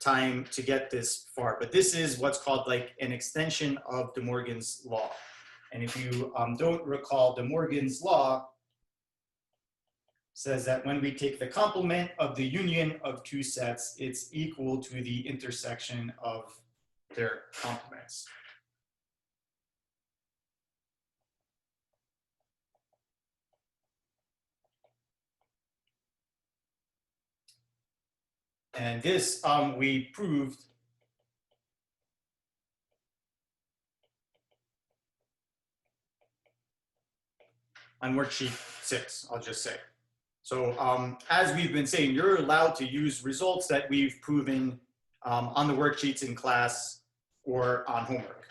time to get this far, but this is what's called like an extension of De Morgan's law. And if you don't recall, De Morgan's law says that when we take the complement of the union of two sets, it's equal to the intersection of their complements. And this we proved on worksheet 6, I'll just say. So as we've been saying, you're allowed to use results that we've proven on the worksheets in class or on homework.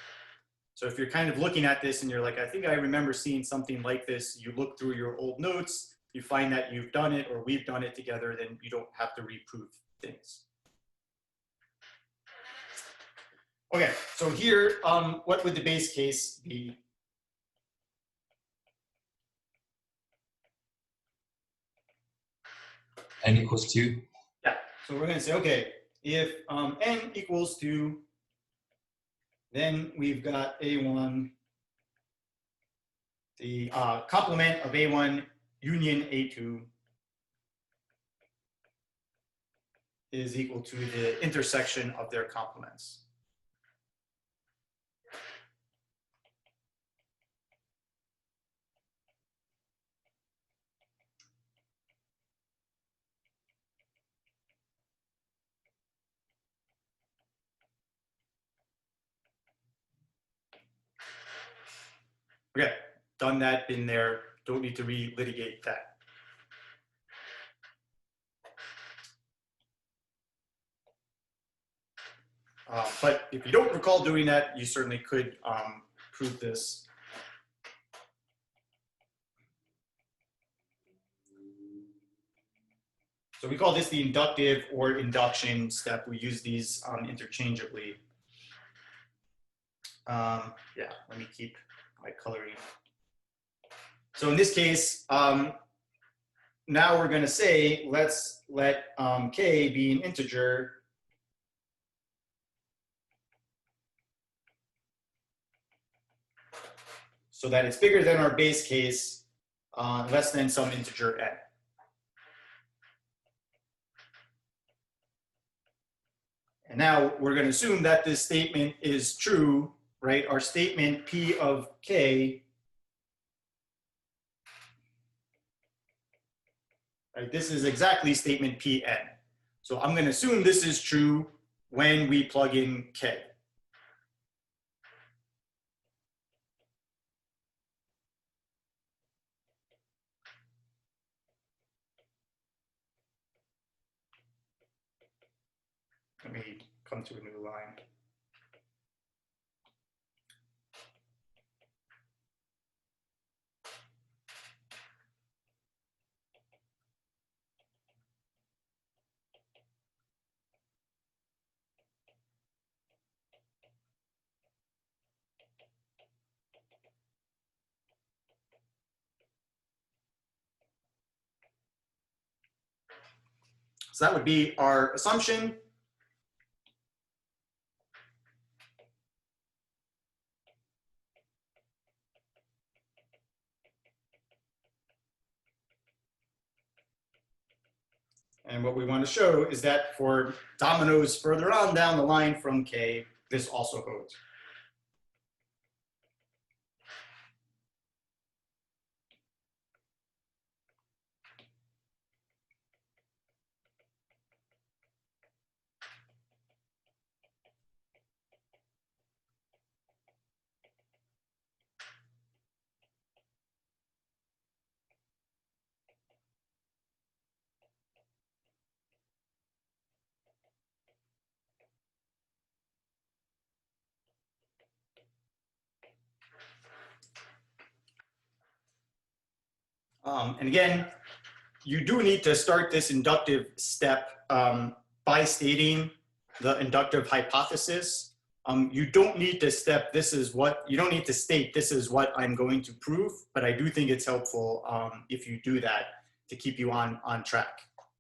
So if you're kind of looking at this and you're like, I think I remember seeing something like this, you look through your old notes, you find that you've done it or we've done it together, then you don't have to reprove things. Okay, so here, what would the base case be? N equals 2. Yeah, so we're going to say, okay, if n equals 2, then we've got A1, the complement of A1 union A2 is equal to the intersection of their complements. Okay, done that, been there, don't need to re-litigate that. But if you don't recall doing that, you certainly could prove this. So we call this the inductive or induction step. We use these interchangeably. Yeah, let me keep my coloring. So in this case, now we're going to say, let's let k be an integer so that it's bigger than our base case, less than some integer n. And now we're going to assume that this statement is true, right? Our statement P of k, right? This is exactly statement Pn. So I'm going to assume this is true when we plug in k. Let me come to a new line. So that would be our assumption. And what we want to show is that for dominoes further on down the line from k, this also holds. And again, you do need to start this inductive step by stating the inductive hypothesis. You don't need to step, you don't need to state this is what I'm going to prove, but I do think it's helpful if you do that to keep you on track.